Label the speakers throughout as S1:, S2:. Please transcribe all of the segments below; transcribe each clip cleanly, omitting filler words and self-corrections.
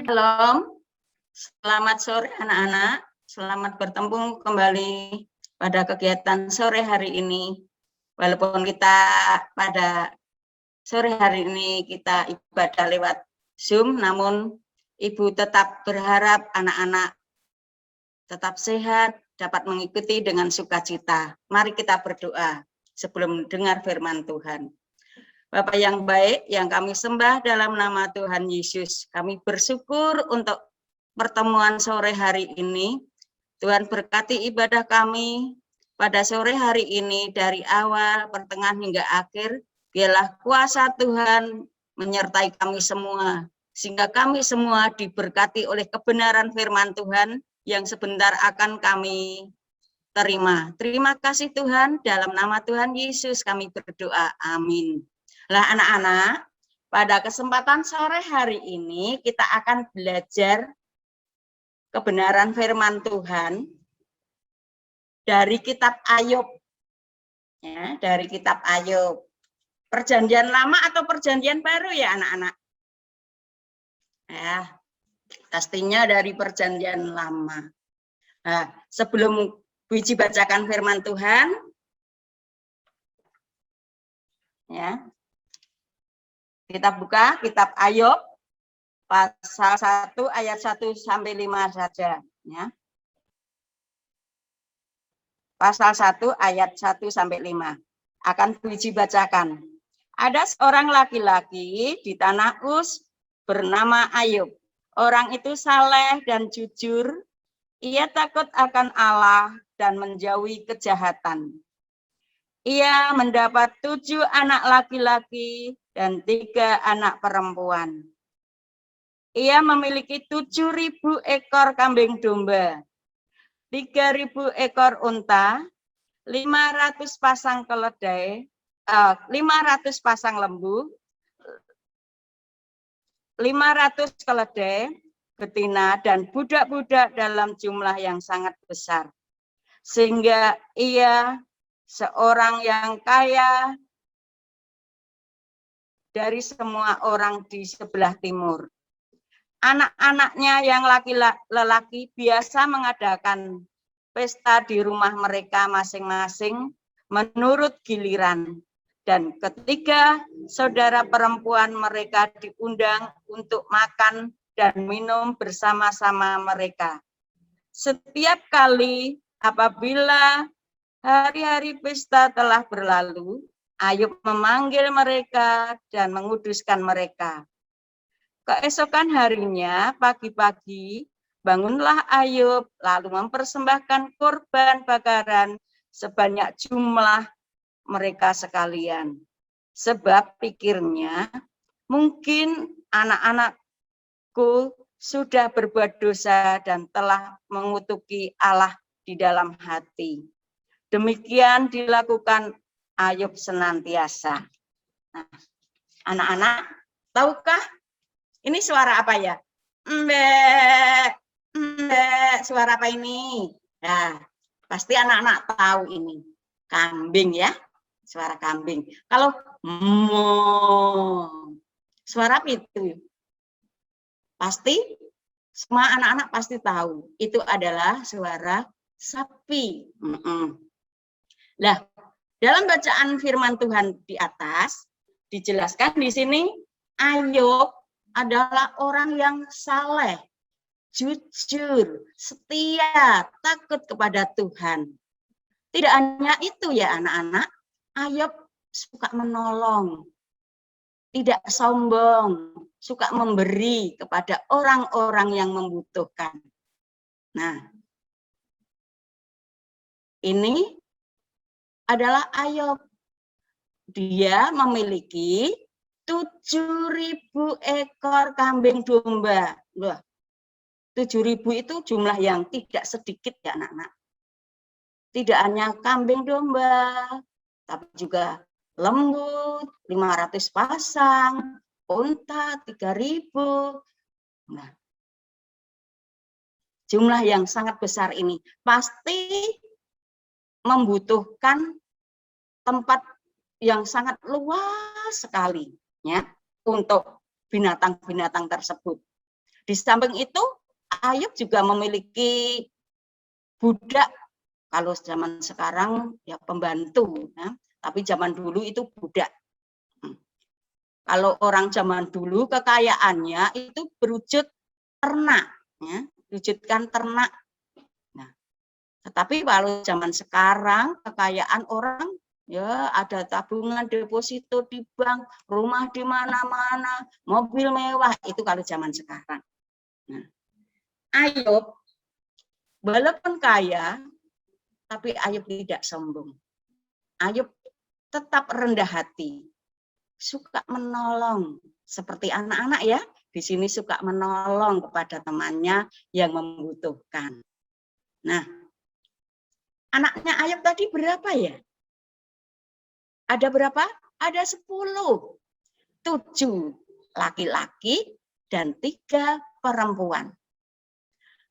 S1: Shalom, selamat sore anak-anak, selamat bertemu kembali pada kegiatan sore hari ini. Walaupun kita pada sore hari ini kita ibadah lewat Zoom, namun Ibu tetap berharap anak-anak tetap sehat, dapat mengikuti dengan sukacita. Mari kita berdoa sebelum dengar firman Tuhan. Bapak yang baik, yang kami sembah dalam nama Tuhan Yesus, kami bersyukur untuk pertemuan sore hari ini. Tuhan berkati ibadah kami pada sore hari ini dari awal, pertengahan hingga akhir. Biarlah kuasa Tuhan menyertai kami semua, sehingga kami semua diberkati oleh kebenaran firman Tuhan yang sebentar akan kami terima. Terima kasih Tuhan, dalam nama Tuhan Yesus kami berdoa. Amin. Lah anak-anak, pada kesempatan sore hari ini kita akan belajar kebenaran firman Tuhan dari kitab Ayub. Ya, dari kitab Ayub. Perjanjian lama atau perjanjian baru ya anak-anak? Ya, pastinya dari perjanjian lama. Nah, sebelum Wiji bacakan firman Tuhan, ya. Kita buka kitab Ayub pasal 1 ayat 1 sampai 5 saja, ya. Pasal 1 ayat 1 sampai 5. Akan Wiji bacakan. Ada seorang laki-laki di tanah Uz bernama Ayub. Orang itu saleh dan jujur. Ia takut akan Allah dan menjauhi kejahatan. Ia mendapat 7 anak laki-laki dan 3 anak perempuan. Ia memiliki 7.000 ekor kambing domba, 3.000 ekor unta, 500 pasang keledai, 500 pasang lembu, 500 keledai betina, dan budak-budak dalam jumlah yang sangat besar. Sehingga ia seorang yang kaya dari semua orang di sebelah timur. Anak-anaknya yang laki-laki biasa mengadakan pesta di rumah mereka masing-masing menurut giliran. Dan ketika saudara perempuan mereka diundang untuk makan dan minum bersama-sama mereka. Setiap kali apabila hari-hari pesta telah berlalu, Ayub memanggil mereka dan menguduskan mereka. Keesokan harinya, pagi-pagi, bangunlah Ayub, lalu mempersembahkan korban bakaran sebanyak jumlah mereka sekalian. Sebab pikirnya, mungkin anak-anakku sudah berbuat dosa dan telah mengutuki Allah di dalam hati. Demikian dilakukan Ayub senantiasa. Nah, anak-anak, tahukah ini suara apa ya? Mbak, suara apa ini? Nah, pasti anak-anak tahu ini. Kambing ya, suara kambing. Kalau suara apa itu? Pasti semua anak-anak pasti tahu. Itu adalah suara sapi. Nah, dalam bacaan firman Tuhan di atas, dijelaskan di sini, Ayub adalah orang yang saleh, jujur, setia, takut kepada Tuhan. Tidak hanya itu ya anak-anak, Ayub suka menolong, tidak sombong, suka memberi kepada orang-orang yang membutuhkan. Nah, ini adalah Ayub. Dia memiliki 7.000 ekor kambing domba. Loh, 7.000 itu jumlah yang tidak sedikit ya anak-anak. Tidak hanya kambing domba, tapi juga lembu 500 pasang, unta 3.000. Nah, jumlah yang sangat besar ini pasti membutuhkan tempat yang sangat luas sekali ya untuk binatang-binatang tersebut. Di samping itu, Ayub juga memiliki budak. Kalau zaman sekarang ya pembantu, ya. Tapi zaman dulu itu budak. Kalau orang zaman dulu kekayaannya itu berwujud ternak, ya, wujudkan ternak. Nah, tetapi kalau zaman sekarang kekayaan orang ya ada tabungan deposito di bank, rumah di mana-mana, mobil mewah, itu kalau zaman sekarang. Nah, Ayub walaupun kaya, tapi Ayub tidak sombong. Ayub tetap rendah hati, suka menolong, seperti anak-anak ya, di sini suka menolong kepada temannya yang membutuhkan. Nah, anaknya Ayub tadi berapa ya? Ada berapa? Ada 10. 7 laki-laki dan 3 perempuan.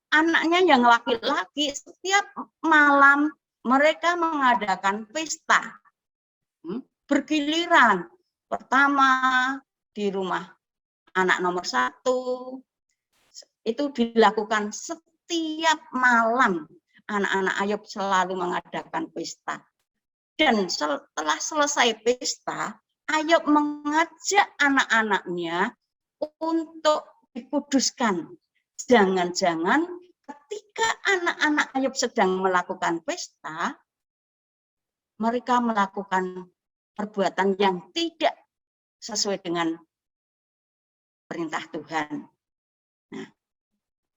S1: Anaknya yang laki-laki setiap malam mereka mengadakan pesta. Bergiliran. Pertama di rumah anak nomor 1. Itu dilakukan setiap malam. Anak-anak Ayub selalu mengadakan pesta. Dan setelah selesai pesta, Ayub mengajak anak-anaknya untuk dikuduskan. Jangan-jangan ketika anak-anak Ayub sedang melakukan pesta, mereka melakukan perbuatan yang tidak sesuai dengan perintah Tuhan. Nah,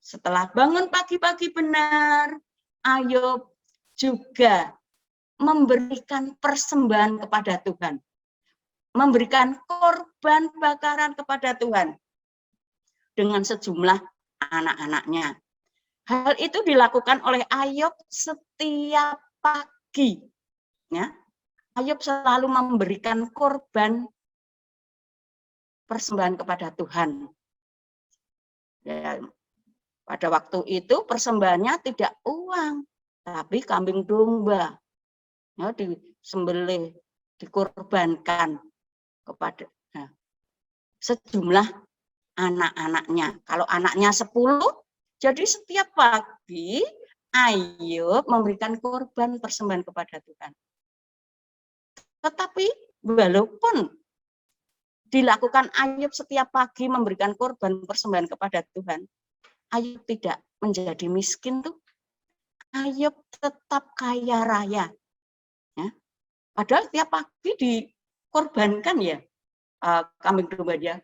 S1: setelah bangun pagi-pagi benar, Ayub juga memberikan persembahan kepada Tuhan. Memberikan korban bakaran kepada Tuhan dengan sejumlah anak-anaknya. Hal itu dilakukan oleh Ayub setiap pagi. Ya. Ayub selalu memberikan korban persembahan kepada Tuhan. Ya, pada waktu itu persembahannya tidak uang, tapi kambing domba. Ya, disembelih, dikorbankan kepada sejumlah anak-anaknya. Kalau anaknya 10, jadi setiap pagi Ayub memberikan korban persembahan kepada Tuhan. Tetapi walaupun dilakukan Ayub setiap pagi memberikan korban persembahan kepada Tuhan, Ayub tidak menjadi miskin tuh. Ayub tetap kaya raya. Ya. Padahal tiap pagi dikorbankan ya kambing domba dia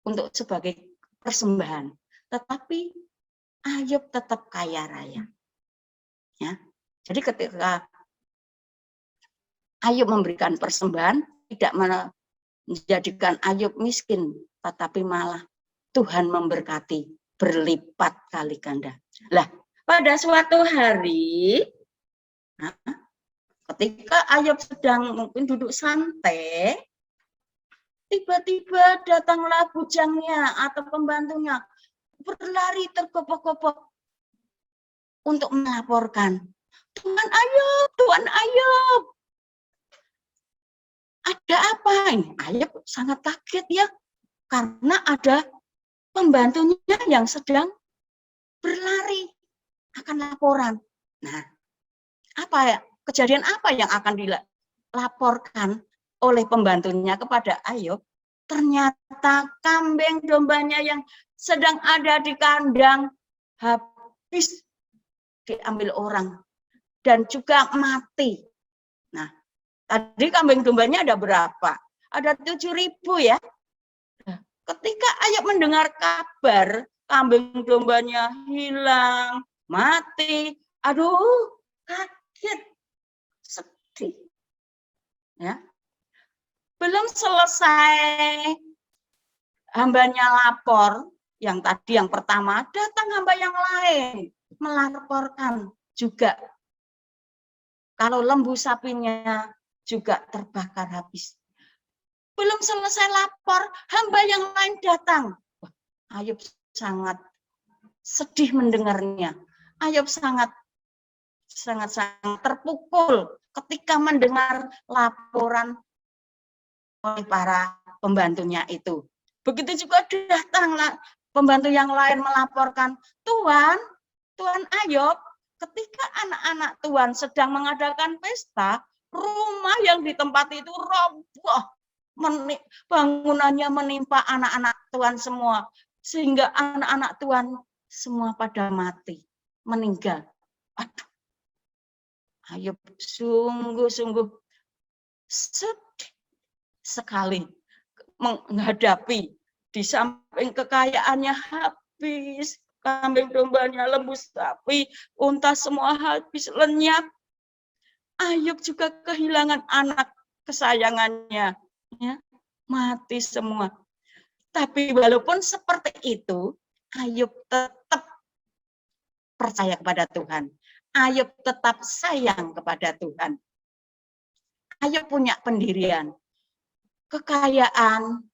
S1: untuk sebagai persembahan. Tetapi Ayub tetap kaya raya. Ya. Jadi ketika Ayub memberikan persembahan, tidak menjadikan Ayub miskin, tetapi malah Tuhan memberkati berlipat kali ganda. Lah, pada suatu hari, ketika Ayub sedang mungkin duduk santai, tiba-tiba datanglah bujangnya atau pembantunya berlari tergopok-gopok untuk melaporkan, Tuan Ayub, ada apa ini? Ayub sangat kaget ya, karena ada pembantunya yang sedang berlari akan laporan. Nah, apa ya? Kejadian apa yang akan dilaporkan oleh pembantunya kepada Ayub? Ternyata kambing dombanya yang sedang ada di kandang habis diambil orang dan juga mati. Nah, tadi kambing dombanya ada berapa? Ada 7.000 ya. Ketika Ayub mendengar kabar kambing dombanya hilang, mati, aduh, kaget, sedih. Ya. Belum selesai hambanya lapor, yang tadi yang pertama, datang hamba yang lain melaporkan juga kalau lembu sapinya juga terbakar habis. Belum selesai lapor, hamba yang lain datang. Ayub sangat sedih mendengarnya. Ayub sangat terpukul ketika mendengar laporan oleh para pembantunya itu. Begitu juga datanglah Pembantu yang lain melaporkan, Tuan Ayub, ketika anak-anak Tuan sedang mengadakan pesta, rumah yang ditempati itu roboh, bangunannya menimpa anak-anak Tuan semua, sehingga anak-anak Tuan semua pada mati, meninggal. Aduh, Ayub sungguh-sungguh sedih sekali menghadapi, di samping kekayaannya habis, kambing dombanya, lembu sapi, unta semua habis, lenyap. Ayub juga kehilangan anak kesayangannya, ya, mati semua. Tapi walaupun seperti itu, Ayub tetap percaya kepada Tuhan. Ayub tetap sayang kepada Tuhan. Ayub punya pendirian. Kekayaan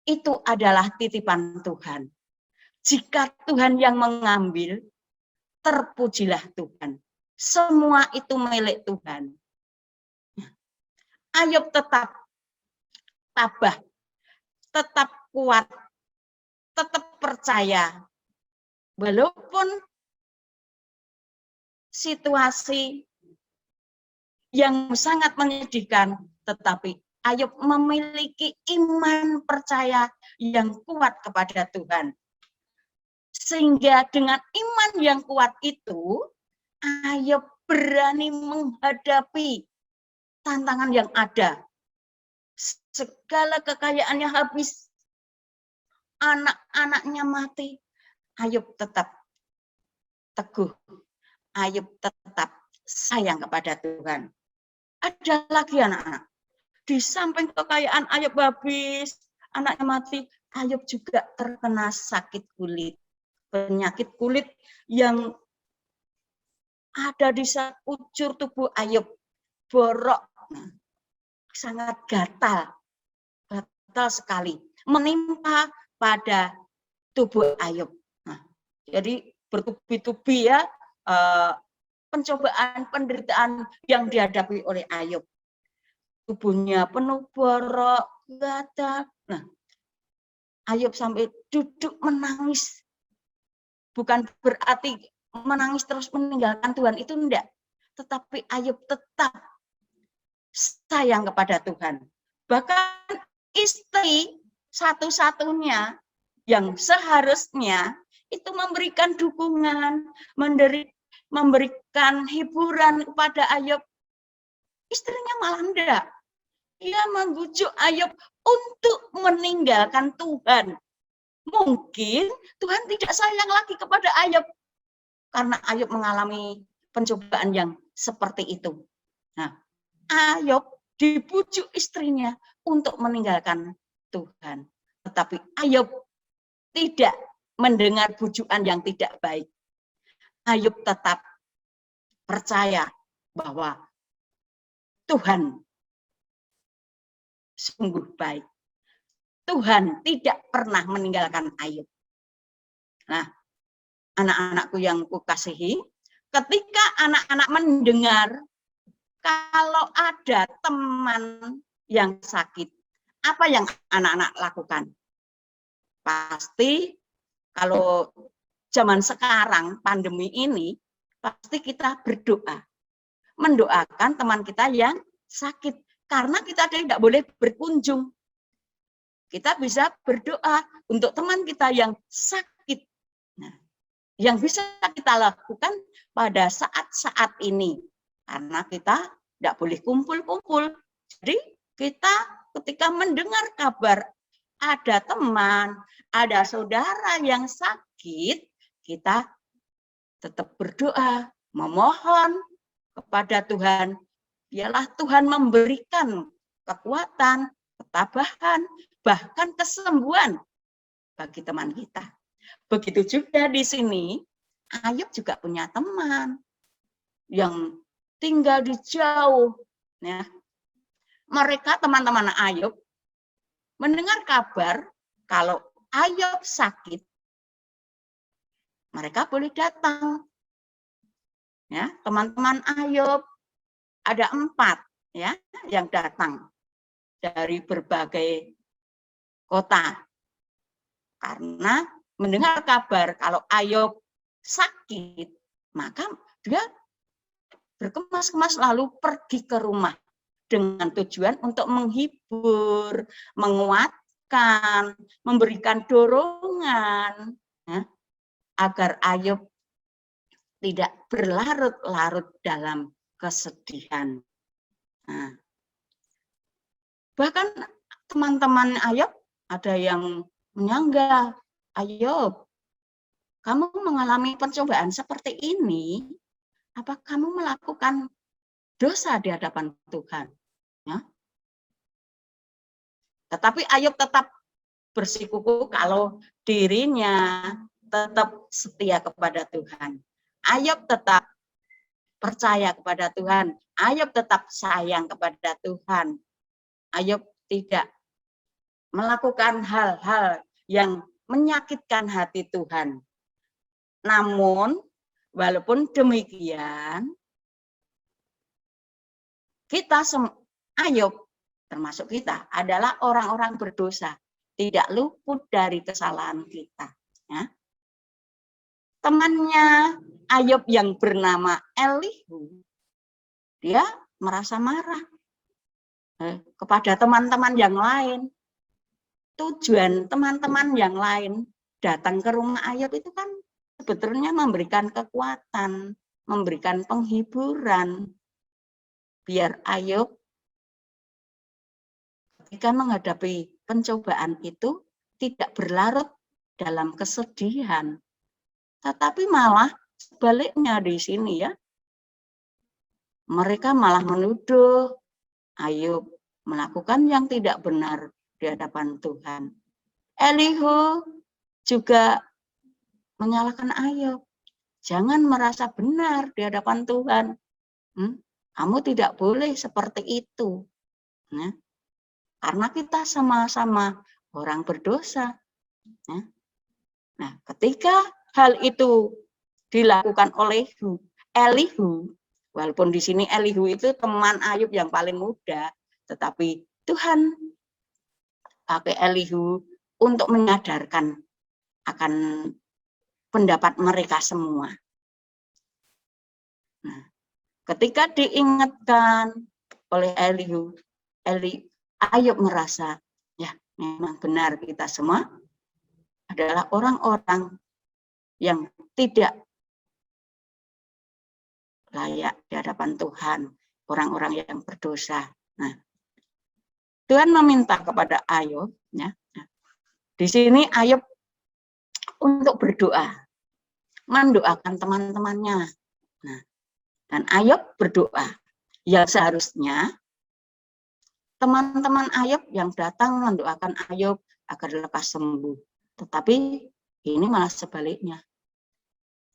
S1: itu adalah titipan Tuhan. Jika Tuhan yang mengambil, terpujilah Tuhan. Semua itu milik Tuhan. Ayub tetap tabah, tetap kuat, tetap percaya. Walaupun situasi yang sangat menyedihkan, tetapi Ayub memiliki iman percaya yang kuat kepada Tuhan. Sehingga dengan iman yang kuat itu, Ayub berani menghadapi tantangan yang ada. Segala kekayaannya habis, anak-anaknya mati, Ayub tetap teguh. Ayub tetap sayang kepada Tuhan. Ada lagi anak-anak. Di samping kekayaan Ayub habis, anaknya mati, Ayub juga terkena sakit kulit. Penyakit kulit yang ada di sekujur tubuh Ayub. Borok, sangat gatal sekali. Menimpa pada tubuh Ayub. Nah, jadi bertubi-tubi ya, pencobaan, penderitaan yang dihadapi oleh Ayub. Tubuhnya penuh borok, gatal. Nah, Ayub sampai duduk menangis. Bukan berarti menangis terus meninggalkan Tuhan, itu enggak. Tetapi Ayub tetap sayang kepada Tuhan. Bahkan istri satu-satunya yang seharusnya itu memberikan dukungan, memberikan hiburan kepada Ayub, istrinya malah enggak. Dia membujuk Ayub untuk meninggalkan Tuhan. Mungkin Tuhan tidak sayang lagi kepada Ayub karena Ayub mengalami pencobaan yang seperti itu. Nah, Ayub dibujuk istrinya untuk meninggalkan Tuhan. Tetapi Ayub tidak mendengar bujukan yang tidak baik. Ayub tetap percaya bahwa Tuhan sungguh baik. Tuhan tidak pernah meninggalkan Ayub. Nah, anak-anakku yang kukasihi, ketika anak-anak mendengar kalau ada teman yang sakit, apa yang anak-anak lakukan? Pasti kalau zaman sekarang pandemi ini, pasti kita berdoa. Mendoakan teman kita yang sakit. Karena kita tidak boleh berkunjung. Kita bisa berdoa untuk teman kita yang sakit. Nah, yang bisa kita lakukan pada saat-saat ini. Karena kita tidak boleh kumpul-kumpul. Jadi kita ketika mendengar kabar ada teman, ada saudara yang sakit, kita tetap berdoa, memohon kepada Tuhan. Biarlah Tuhan memberikan kekuatan, ketabahan, bahkan kesembuhan bagi teman kita. Begitu juga di sini, Ayub juga punya teman yang tinggal di jauh. Ya. Mereka teman-teman Ayub mendengar kabar kalau Ayub sakit, mereka boleh datang. Ya, teman-teman Ayub ada 4 ya yang datang dari berbagai kota. Karena mendengar kabar kalau Ayub sakit, maka dia berkemas-kemas lalu pergi ke rumah dengan tujuan untuk menghibur, menguatkan, memberikan dorongan, ya, agar Ayub tidak berlarut-larut dalam kesedihan. Nah, bahkan teman-teman Ayub ada yang menyanggah, Ayub, kamu mengalami pencobaan seperti ini, apa kamu melakukan dosa di hadapan Tuhan? Ya. Tetapi Ayub tetap bersikukuh kalau dirinya tetap setia kepada Tuhan. Ayub tetap percaya kepada Tuhan. Ayub tetap sayang kepada Tuhan. Ayub tidak melakukan hal-hal yang menyakitkan hati Tuhan. Namun, walaupun demikian, kita Ayub, termasuk kita, adalah orang-orang berdosa, tidak luput dari kesalahan kita. Ya. Temannya Ayub yang bernama Elihu, dia merasa marah kepada teman-teman yang lain. Tujuan teman-teman yang lain datang ke rumah Ayub itu kan sebetulnya memberikan kekuatan, memberikan penghiburan, biar Ayub ketika menghadapi pencobaan itu tidak berlarut dalam kesedihan. Tetapi malah sebaliknya di sini ya, mereka malah menuduh Ayub melakukan yang tidak benar di hadapan Tuhan. Elihu juga menyalahkan Ayub. Jangan merasa benar di hadapan Tuhan. Kamu tidak boleh seperti itu. Ya. Karena kita sama-sama orang berdosa. Ya. Nah, ketika hal itu dilakukan oleh Elihu, walaupun di sini Elihu itu teman Ayub yang paling muda, tetapi Tuhan pakai Elihu untuk menyadarkan akan pendapat mereka semua. Nah, ketika diingatkan oleh Elihu, Ayub merasa, ya memang benar kita semua adalah orang-orang yang tidak layak di hadapan Tuhan, orang-orang yang berdosa. Nah, Tuhan meminta kepada Ayub, ya. Di sini Ayub untuk berdoa, mendoakan teman-temannya. Nah, dan Ayub berdoa, yang seharusnya teman-teman Ayub yang datang mendoakan Ayub agar lekas sembuh. Tetapi ini malah sebaliknya.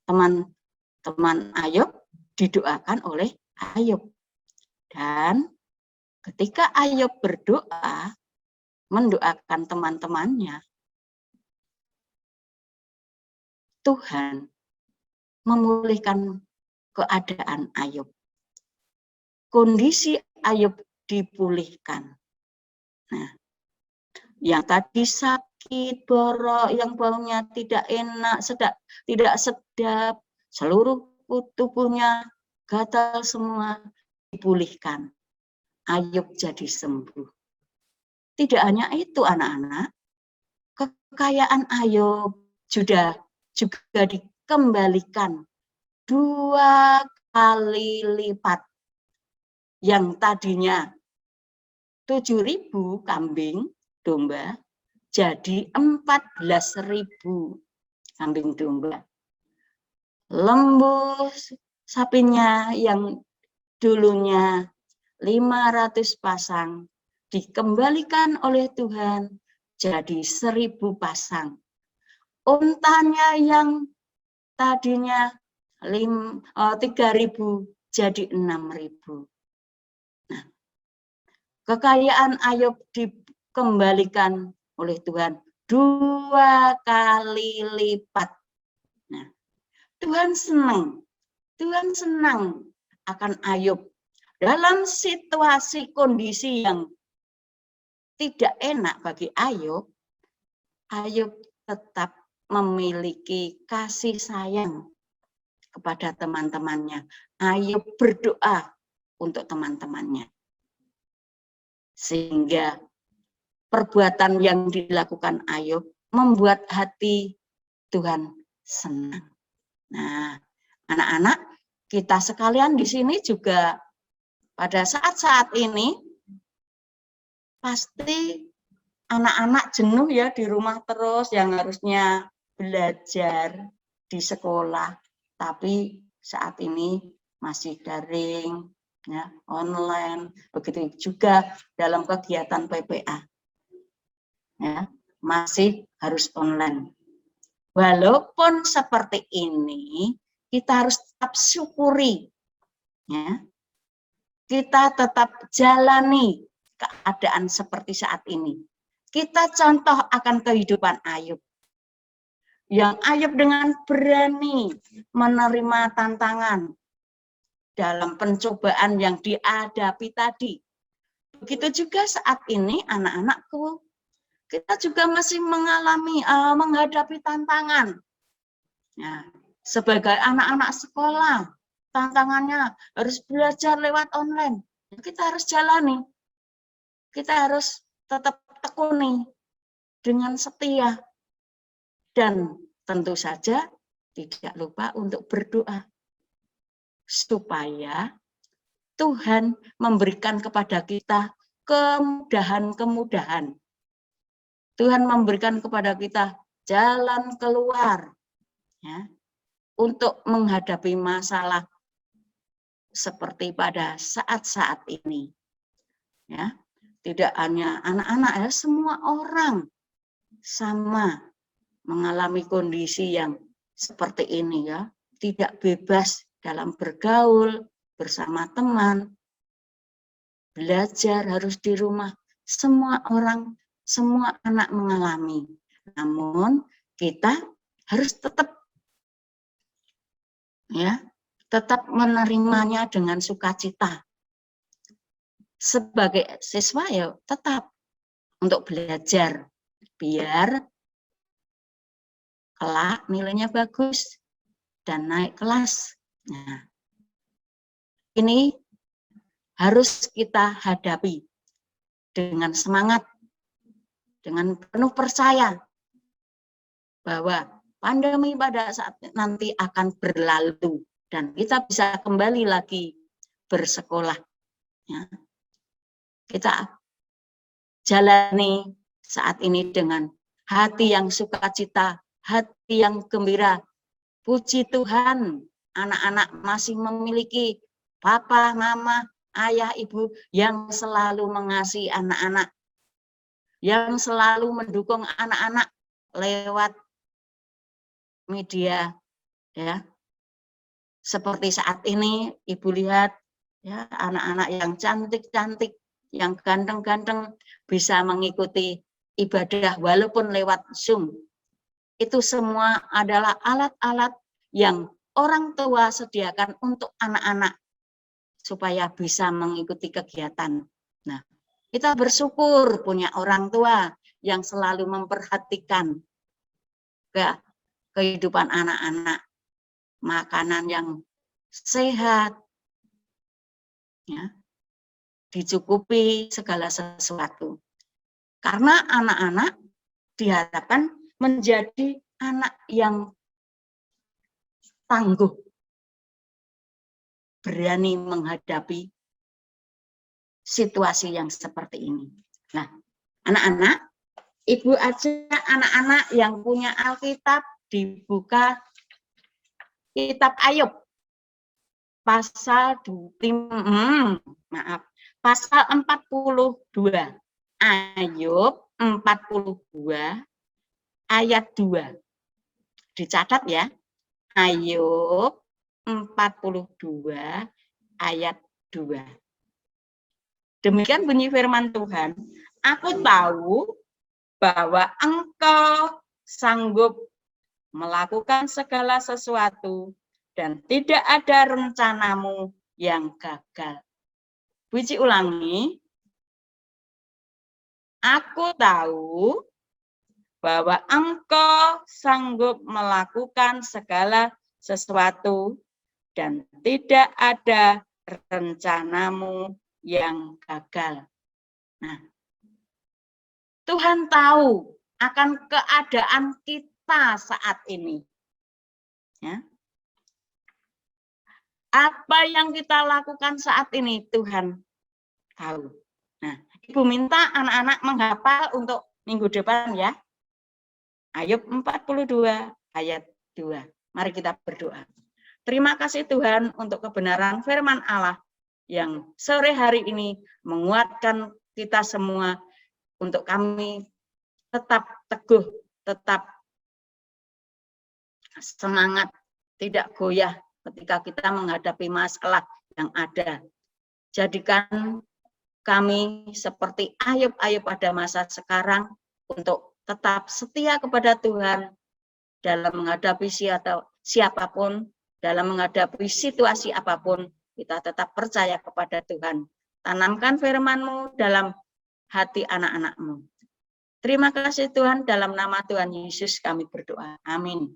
S1: Teman-teman Ayub didoakan oleh Ayub. Dan ketika Ayub berdoa, mendoakan teman-temannya, Tuhan memulihkan keadaan Ayub. Kondisi Ayub dipulihkan. Nah, yang tadi sakit, borok, yang baunya tidak enak, tidak sedap, seluruh tubuhnya gatal semua, dipulihkan. Ayub jadi sembuh. Tidak hanya itu anak-anak, kekayaan Ayub juga dikembalikan 2 kali lipat. Yang tadinya 7.000 kambing domba jadi 14.000 kambing domba. Lembu sapinya yang dulunya 500 pasang dikembalikan oleh Tuhan jadi 1.000 pasang. Untanya yang tadinya 3.000 jadi 6.000. Nah, kekayaan Ayub dikembalikan oleh Tuhan 2 kali lipat. Nah, Tuhan senang akan Ayub dalam situasi kondisi yang tidak enak bagi Ayub. Ayub tetap memiliki kasih sayang kepada teman-temannya. Ayub berdoa untuk teman-temannya. Sehingga perbuatan yang dilakukan Ayub membuat hati Tuhan senang. Nah, anak-anak, kita sekalian di sini juga pada saat-saat ini pasti anak-anak jenuh ya di rumah terus, yang harusnya belajar di sekolah, tapi saat ini masih daring, ya, online, begitu juga dalam kegiatan PPA, ya, masih harus online. Walaupun seperti ini, kita harus tetap syukuri, ya, kita tetap jalani keadaan seperti saat ini. Kita contoh akan kehidupan Ayub. Yang Ayub dengan berani menerima tantangan dalam pencobaan yang dihadapi tadi. Begitu juga saat ini anak-anakku, kita juga masih menghadapi tantangan. Nah, sebagai anak-anak sekolah, tantangannya harus belajar lewat online. Kita harus jalani. Kita harus tetap tekuni dengan setia. Dan tentu saja tidak lupa untuk berdoa. Supaya Tuhan memberikan kepada kita kemudahan-kemudahan. Tuhan memberikan kepada kita jalan keluar, ya, untuk menghadapi masalah seperti pada saat-saat ini. Ya, tidak hanya anak-anak, ya, semua orang sama mengalami kondisi yang seperti ini, ya, tidak bebas dalam bergaul bersama teman, belajar harus di rumah. Semua orang, semua anak mengalami. Namun kita harus tetap, ya, tetap menerimanya dengan sukacita. Sebagai siswa, ya, tetap untuk belajar biar kelak nilainya bagus dan naik kelas. Nah, ini harus kita hadapi dengan semangat, dengan penuh percaya bahwa pandemi pada saat nanti akan berlalu dan kita bisa kembali lagi bersekolah. Ya. Kita jalani saat ini dengan hati yang sukacita, hati yang gembira. Puji Tuhan, anak-anak masih memiliki papa, mama, ayah, ibu yang selalu mengasihi anak-anak, yang selalu mendukung anak-anak lewat media, ya. Seperti saat ini Ibu lihat, ya, anak-anak yang cantik-cantik, yang ganteng-ganteng bisa mengikuti ibadah walaupun lewat Zoom. Itu semua adalah alat-alat yang orang tua sediakan untuk anak-anak supaya bisa mengikuti kegiatan. Nah, kita bersyukur punya orang tua yang selalu memperhatikan kehidupan anak-anak, makanan yang sehat, ya, dicukupi segala sesuatu. Karena anak-anak diharapkan menjadi anak yang tangguh, berani menghadapi situasi yang seperti ini. Nah, anak-anak, Ibu ajak anak-anak yang punya Alkitab dibuka kitab Ayub pasal pasal 42. Ayub 42 ayat 2. Dicatat ya. Ayub 42 ayat 2. Demikian bunyi firman Tuhan. Aku tahu bahwa Engkau sanggup melakukan segala sesuatu dan tidak ada rencanamu yang gagal. Puji ulangi. Aku tahu bahwa Engkau sanggup melakukan segala sesuatu dan tidak ada rencanamu yang gagal. Nah, Tuhan tahu akan keadaan kita saat ini. Ya. Apa yang kita lakukan saat ini Tuhan tahu. Nah, Ibu minta anak-anak menghafal untuk minggu depan ya. Ayub 42 ayat 2. Mari kita berdoa. Terima kasih Tuhan untuk kebenaran firman Allah yang sore hari ini menguatkan kita semua untuk kami tetap teguh, tetap semangat, tidak goyah ketika kita menghadapi masalah yang ada. Jadikan kami seperti Ayub pada masa sekarang untuk tetap setia kepada Tuhan dalam menghadapi siapapun, dalam menghadapi situasi apapun, kita tetap percaya kepada Tuhan. Tanamkan firman-Mu dalam hati anak-anak-Mu. Terima kasih Tuhan, dalam nama Tuhan Yesus kami berdoa. Amin.